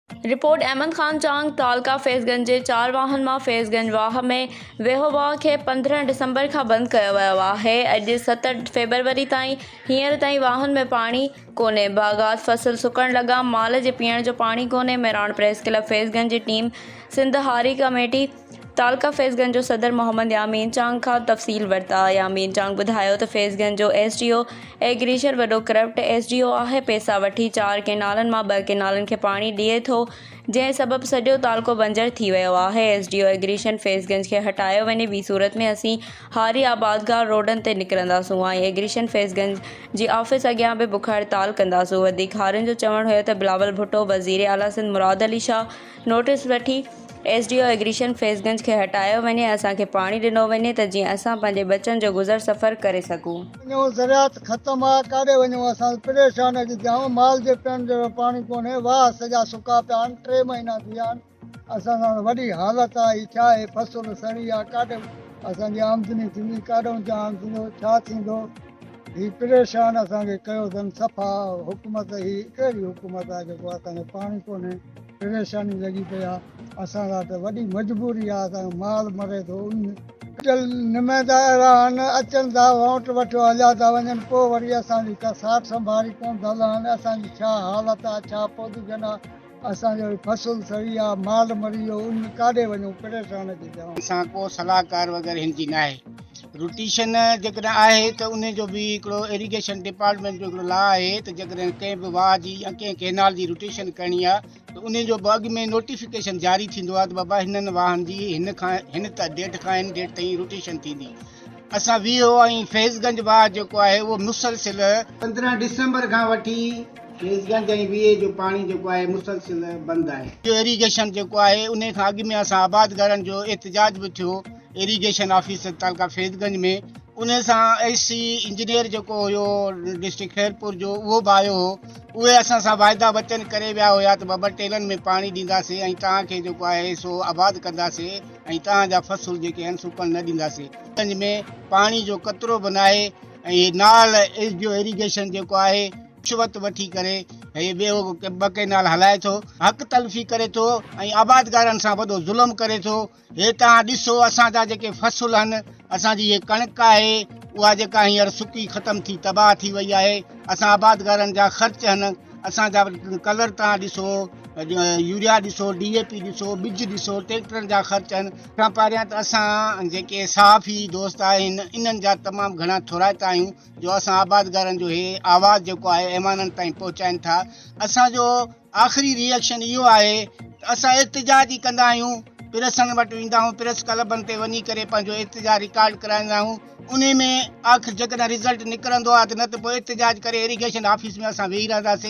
Report Ahmad Khan चांग तालका फैज़गंज जे 4 वाहन मां फैज़गंज वाह में वेहो वाह खे 15 डिसंबर खां बंदि कयो वियो आहे। अॼु 7 फरवरी ताईं हींअर ताईं वाहन में पाणी कोन्हे। बाग़ात फसल सुकण लॻा, माल जे पीअण जो पाणी कोन्हे। मेराण प्रेस क्लब फैज़गंज जी टीम सिंध हारी कमेटी तालका फैज़गंज जो सदर मोहम्मद यामीन चांग खां तफ़सील वरिता। यामीन चांग ॿुधायो त फैज़गंज जो SDO एग्रीशर वॾो करप्ट SDO आहे। पैसा वठी 4 केनालनि मां 2 केनालनि खे पाणी ॾिए थो, जंहिं सबबि सॼो तालको बंजर थी वियो आहे। SDO एग्रीशन फैज़गंज खे हटायो वञे, ॿी सूरत में असीं हारी आबादगाह रोडनि ते निकिरंदासूं ऐं एग्रीशन फैज़गंज जी ऑफिस अॻियां बि बुख हड़ताल कंदासूं। वधीक हारियुनि जो चवणु हुयो त बिलावल भुट्टो वज़ीर आला सिंध मुराद अली शाह नोटिस वठी SDO एग्रीशन फैज़गंज खे हटायो वञे, असांखे पाणी ॾिनो वञे त जीअं असां पंहिंजे बचनि जो गुज़र सफ़र करे सघूं। ज़रात ख़तमु आहे, काॾे वञूं, असां परेशान थी विया आहियूं। माल जे पीअण जो पाणी कोन्हे, वाह सॼा सुका पिया आहिनि, 3 महीना थी विया आहिनि। असां सां वॾी हालत आहे, हीअ छा आहे, फसल सड़ी आहे, काॾे असांजी आमदनी थींदी, काॾों जाम थींदो, छा थींदो। हीअ परेशान असांखे कयो अथनि सफ़ा हुकूमत। ही कहिड़ी हुकूमत आहे जेको असांखे पाणी कोन्हे, परेशानी लॻी पई आहे। असां सां त वॾी मजबूरी आहे, असांजो माल मरे थो। नुमाइंदा आहिनि, अचनि था वोट वठो हलिया था वञनि, पोइ वरी असांजी का साठ संभारी कोन था हलनि। असांजी छा हालत आहे, छा पोज़ीशन आहे, असांजो फसल सही आहे, माल मरी वियो, उन काॾे वञूं, परेशान थी पिया आहियूं। असां को सलाहकार वग़ैरह हिन जी न आहे। रोटेशन जेकॾहिं आहे त उन जो बि हिकिड़ो इरीगेशन डिपार्टमेंट जो हिकिड़ो लॉ आहे त जेकॾहिं कंहिं बि वाह जी या कंहिं केनाल जी रोटेशन करणी आहे त उन जो बि अॻु में नोटिफिकेशन जारी थींदो आहे त बाबा हिननि वाहन जी हिन डेट खां हिन डेट ताईं रोटेशन थींदी। असां वीहो ऐं फैज़गंज वाह जेको आहे उहो मुसलसिल 15 डिसंबर खां वठी फैज़गंज ऐं वीहे जो पाणी जेको आहे मुसलसिल बंदि आहे। जो इरीगेशन जेको आहे उन खां अॻु में असां आबादगारनि जो एहतजाज बि थियो इरीगेशन ऑफिसर तालका फैज़गंज में। उन सां SC इंजीनियर जेको हुयो डिस्ट्रिक्ट खैरपुर जो, उहो बि आयो हो। उहे असां सां वाइदा वचन करे विया हुया त ॿ टेलनि में पाणी ॾींदासीं ऐं तव्हांखे जेको आहे सो आबाद कंदासीं ऐं तव्हांजा फसल जेके आहिनि सुकण न ॾींदासीं। गंज में पाणी जो कतिरो बि न आहे ऐं नाल SDO इरीगेशन जेको आहे रिश्वत वठी करे हे ॿियो 2 केनाल हलाए थो, हक़ तलफ़ी करे थो ऐं आबादगारनि सां वॾो ज़ुल्म करे थो। हे तव्हां ॾिसो, असांजा जेके फसल आहिनि, असांजी ये कणिक आहे उहा जेका हींअर सुकी ख़तमु थी तबाह थी वई आहे। असां आबादगारनि जा ख़र्च आहिनि, असांजा कलर तव्हां ॾिसो, यूरिया ॾिसो, DAP ॾिसो, ॿिज ॾिसो, ट्रैक्टरनि जा ख़र्च आहिनि। खां पहिरियां त असां जेके साफ़ी दोस्त आहिनि इन्हनि जा तमामु घणा थोराइता आहियूं जो असां आबादगारनि जो हे आवाज़ जेको आहे ऐवाननि ताईं पहुचाइनि था। असांजो आख़िरी रिएक्शन इहो आहे त असां एहतजाज ई कंदा आहियूं, प्रेसनि वटि वेंदा आहियूं, प्रेस क्लबनि ते वञी करे पंहिंजो एहतजाज रिकॉर्ड कराईंदा आहियूं। उन में आख़िर जेकॾहिं रिज़ल्ट निकिरंदो आहे त न त पोइ एहतजाज करे इरीगेशन ऑफिस में असां वेही रहंदासीं।